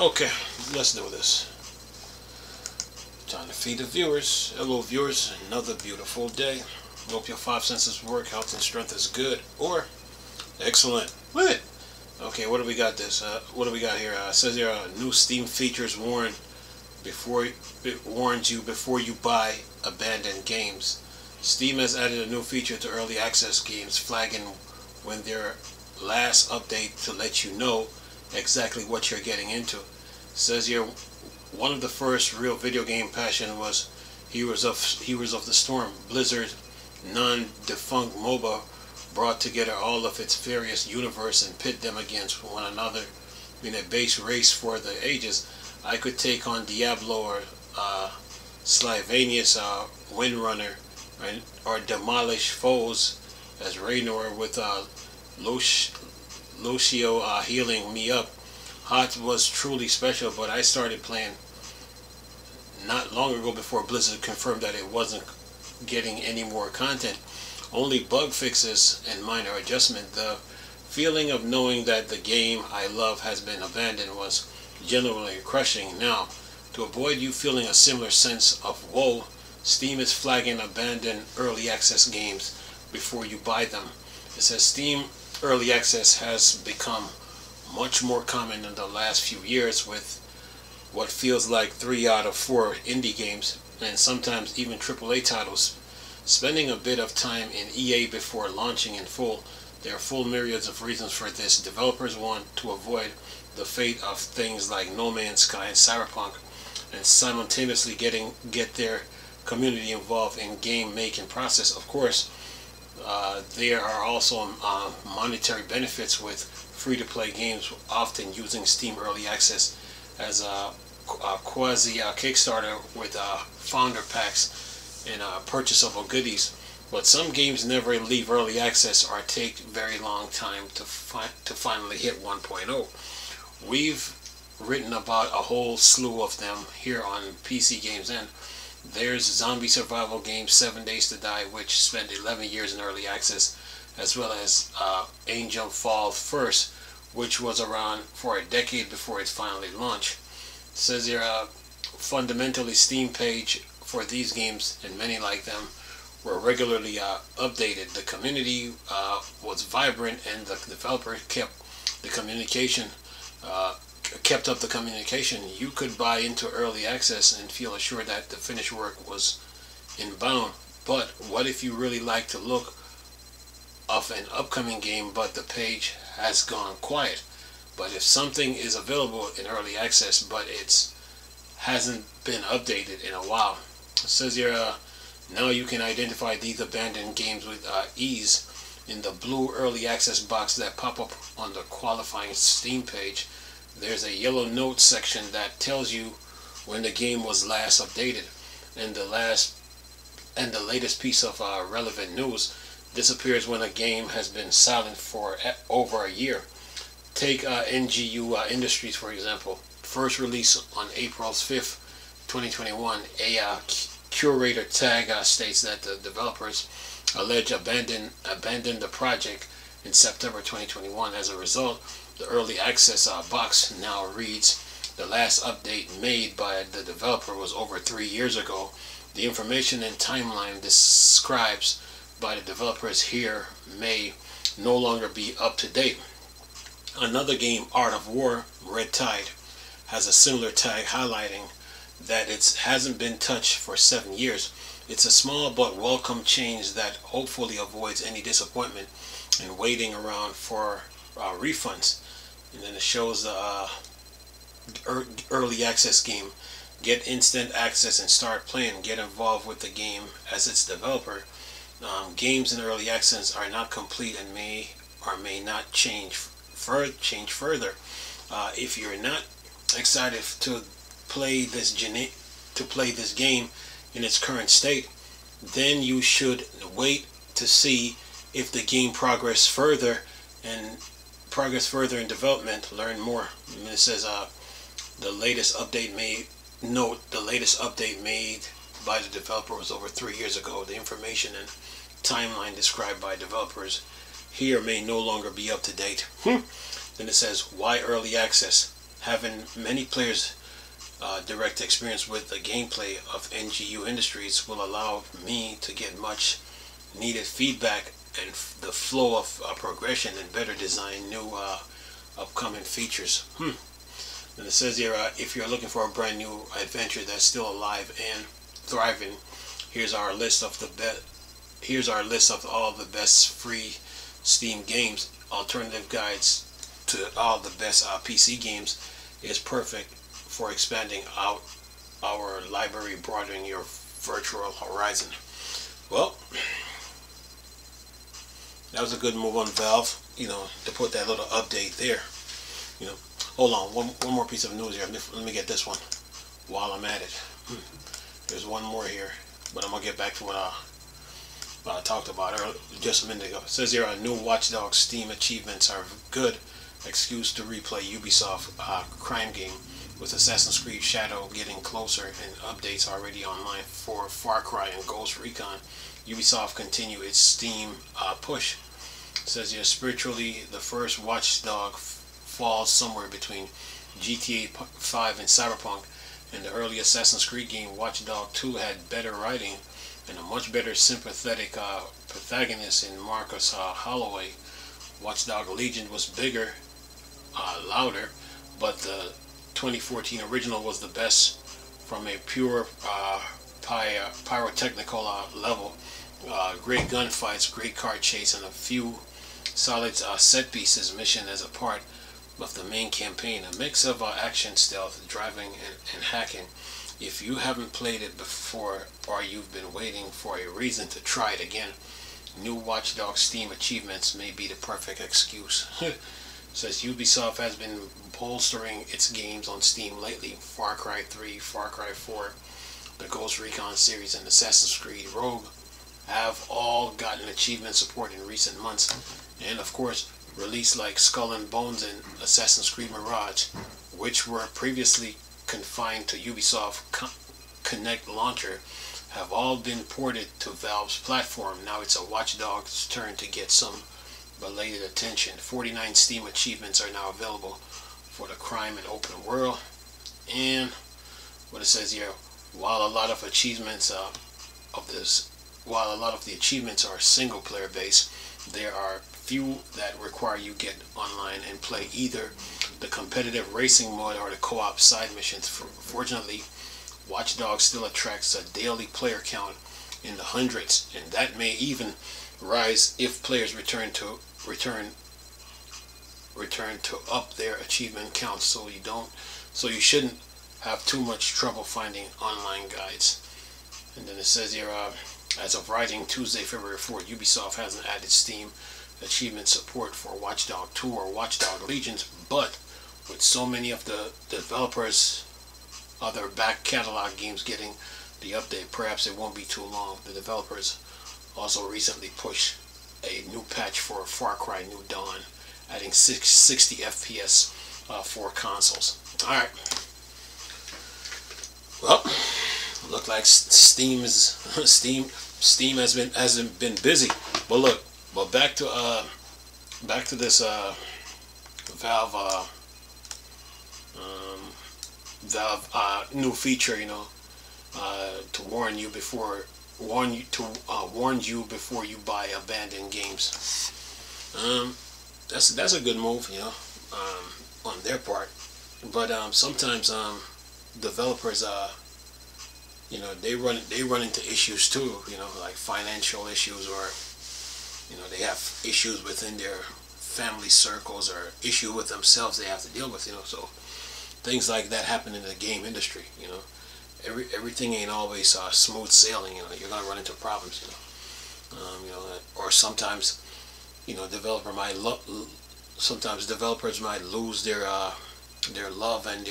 Okay, let's do this. Time to feed the viewers. Hello viewers, another beautiful day. Hope your five senses work, health and strength is good or excellent. What? Okay, what do we got what do we got here? It says here, new Steam features warns you before you buy abandoned games. Steam has added a new feature to early access games, flagging when their last update to let you know exactly what you're getting into. It says here, one of the first real video game passion was Heroes of the Storm. Blizzard, non-defunct MOBA, brought together all of its various universe and pit them against one another in a base race for the ages. I could take on Diablo or Sylvanus, Windrunner, or demolish foes as Raynor with Lucio healing me up. HOT was truly special, but I started playing not long ago before Blizzard confirmed that it wasn't getting any more content, only bug fixes and minor adjustment. The feeling of knowing that the game I love has been abandoned was genuinely crushing. Now, to avoid you feeling a similar sense of woe, Steam is flagging abandoned early access games before you buy them. It says Steam early access has become much more common in the last few years, with what feels like 3 out of 4 indie games and sometimes even AAA titles spending a bit of time in EA before launching in full. There are full myriads of reasons for this. Developers want to avoid the fate of things like No Man's Sky and Cyberpunk, and simultaneously get their community involved in game making process. Of course, there are also monetary benefits with free-to-play games, often using Steam Early Access as a quasi Kickstarter with founder packs and purchasable goodies. But some games never leave early access or take very long time to finally hit 1.0. We've written about a whole slew of them here on PC Games, and there's zombie survival game 7 Days to Die, which spent 11 years in early access, as well as Angel Fall First, which was around for a decade before it finally launched. It says here, fundamentally Steam page for these games, and many like them, were regularly updated. The community was vibrant, and the developer kept up the communication. You could buy into early access and feel assured that the finished work was inbound. But what if you really like to look of an upcoming game, but the page has gone quiet? But if something is available in early access, but it hasn't been updated in a while, it says here, now you can identify these abandoned games with ease in the blue early access box that pop up on the qualifying Steam page. There's a yellow notes section that tells you when the game was last updated, and the latest piece of relevant news disappears when a game has been silent for over a year. Take NGU Industries, for example. First release on April 5th, 2021. A curator tag states that the developers allege abandoned the project in September 2021. As a result, the early access box now reads, the last update made by the developer was over 3 years ago. The information and timeline described by the developers here may no longer be up to date. Another game, Art of War Red Tide, has a similar tag highlighting that it hasn't been touched for 7 years. It's a small but welcome change that hopefully avoids any disappointment and waiting around for refunds. And then it shows the early access game. Get instant access and start playing. Get involved with the game as its developer. Games in early access are not complete and may or may not change further. If you're not excited to play this game in its current state, then you should wait to see if the game progress further in development. Learn more. And it says the latest update made by the developer was over 3 years ago. The information and timeline described by developers here may no longer be up to date. Then it says, why early access? Having many players direct experience with the gameplay of NGU Industries will allow me to get much needed feedback and the flow of progression and better design new upcoming features. And it says here, if you're looking for a brand new adventure that's still alive and thriving, here's our list of all the best free Steam games. Alternative guides to all the best PC games is perfect for expanding out our library, broadening your virtual horizon. Well, that was a good move on Valve, to put that little update there. Hold on, one more piece of news here. Let me get this one while I'm at it. There's one more here, but I'm gonna get back to what I talked about earlier, just a minute ago. It says here, new Watch Dogs Steam achievements are good excuse to replay Ubisoft crime game, with Assassin's Creed Shadow getting closer and updates already online for Far Cry and Ghost Recon. Ubisoft continue its Steam push. It says here, spiritually, the first Watch Dog falls somewhere between GTA 5 and Cyberpunk, and the early Assassin's Creed game Watch Dog 2 had better writing and a much better sympathetic protagonist in Marcus Holloway. Watch Dog Legion was bigger, louder, but the 2014 original was the best from a pure pyrotechnical level. Great gunfights, great car chase, and a few solid set pieces mission as a part of the main campaign. A mix of action, stealth, driving, and hacking. If you haven't played it before, or you've been waiting for a reason to try it again, new Watch Dogs Steam achievements may be the perfect excuse. Says Ubisoft has been bolstering its games on Steam lately. Far Cry 3, Far Cry 4, the Ghost Recon series, and Assassin's Creed Rogue have all gotten achievement support in recent months. And of course, released like Skull and Bones and Assassin's Creed Mirage, which were previously confined to Ubisoft Connect launcher, have all been ported to Valve's platform. Now it's a Watch Dogs' turn to get some belated attention. 49 Steam achievements are now available for the crime and open world. And what it says here, while a lot of the achievements are single player based, there are few that require you get online and play either the competitive racing mode or the co-op side missions. Fortunately, Watch Dogs still attracts a daily player count in the hundreds, and that may even rise if players return to up their achievement counts. So you shouldn't have too much trouble finding online guides. And then it says here, as of writing Tuesday, February 4th, Ubisoft hasn't added Steam achievement support for Watch Dog 2 or Watch Dog Legions, but with so many of the developers' other back catalog games getting the update, perhaps it won't be too long. The developers also recently pushed a new patch for Far Cry New Dawn, adding 60 FPS for consoles. Alright. Well, look like Steam hasn't been busy. But back to this Valve new feature, to warn you before you buy abandoned games. That's a good move, on their part. But sometimes developers they run into issues too, like financial issues, or they have issues within their family circles, or issue with themselves they have to deal with, so things like that happen in the game industry. Everything ain't always smooth sailing. You're gonna run into problems. Or sometimes developers might lose their love and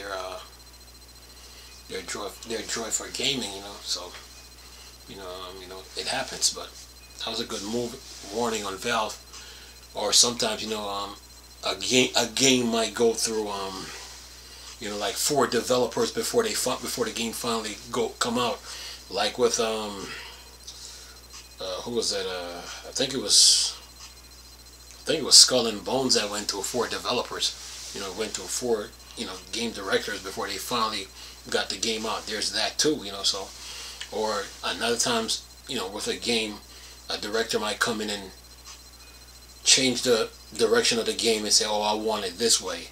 their joy for gaming. So it happens. But that was a good warning on Valve. Or sometimes a game might go through like 4 developers before the game finally come out. Like with who was that? I think it was Skull and Bones that went to 4 developers. Went to 4 game directors before they finally got the game out. There's that too, so. Or another times, with a game, a director might come in and change the direction of the game and say, oh, I want it this way.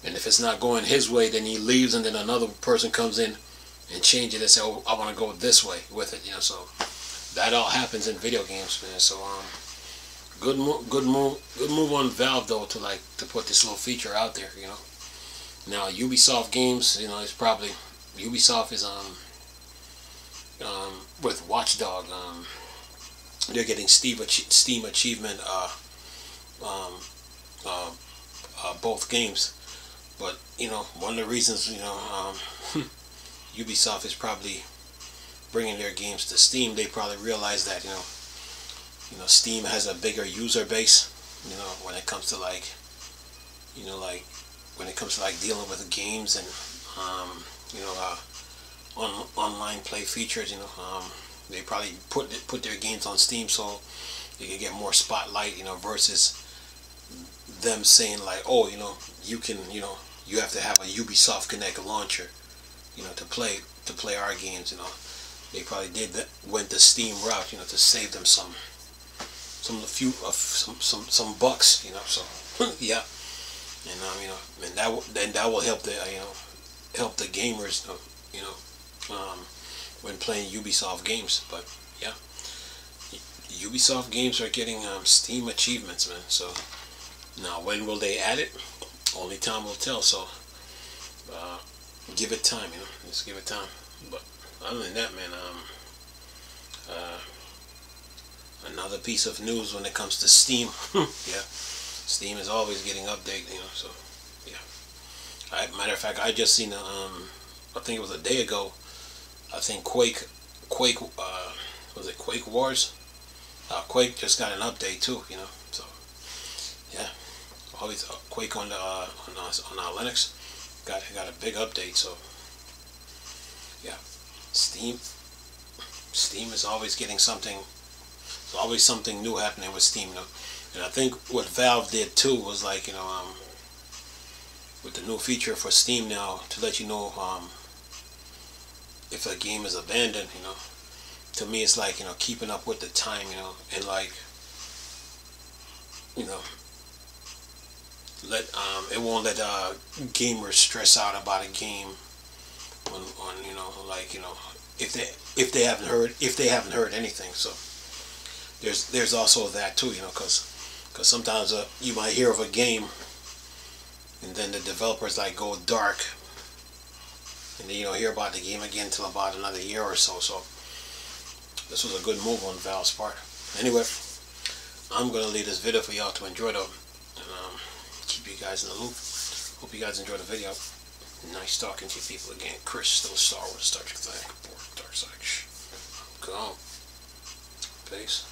And if it's not going his way, then he leaves, and then another person comes in and change it and say, oh, I want to go this way with it, so that all happens in video games, man. So good move on Valve though to put this little feature out there, Now Ubisoft games, it's probably Ubisoft is with Watchdog, they're getting Steam achievement both games, but one of the reasons Ubisoft is probably bringing their games to Steam, they probably realize that Steam has a bigger user base, when it comes to when it comes to dealing with games and online play features. They probably put their games on Steam so they can get more spotlight, versus them saying oh, you can, you have to have a Ubisoft Connect launcher, to play our games. They probably went the Steam route, to save them some bucks, so yeah. And that will help the gamers, when playing Ubisoft games. But yeah, Ubisoft games are getting Steam achievements, man. So now, when will they add it? Only time will tell. So give it time, just give it time. But other than that, man, another piece of news when it comes to Steam. Yeah, Steam is always getting updated, so yeah. Matter of fact, I just seen I think it was a day ago, I think Quake was it Quake Wars? Quake just got an update too, so yeah, always Quake on our Linux got a big update. So yeah, Steam is always getting something. There's always something new happening with Steam, And I think what Valve did too was with the new feature for Steam now to let you know if a game is abandoned, to me it's keeping up with the time, and it won't let gamers stress out about a game if they haven't heard anything. So there's also that too, because sometimes you might hear of a game and then the developers go dark, and then you don't hear about the game again until about another year or so. So this was a good move on Valve's part. Anyway, I'm gonna leave this video for y'all to enjoy though, and keep you guys in the loop. Hope you guys enjoyed the video. Nice talking to you people again. Chris, still Star Wars, Star Trek, Dark Side. Go. Peace.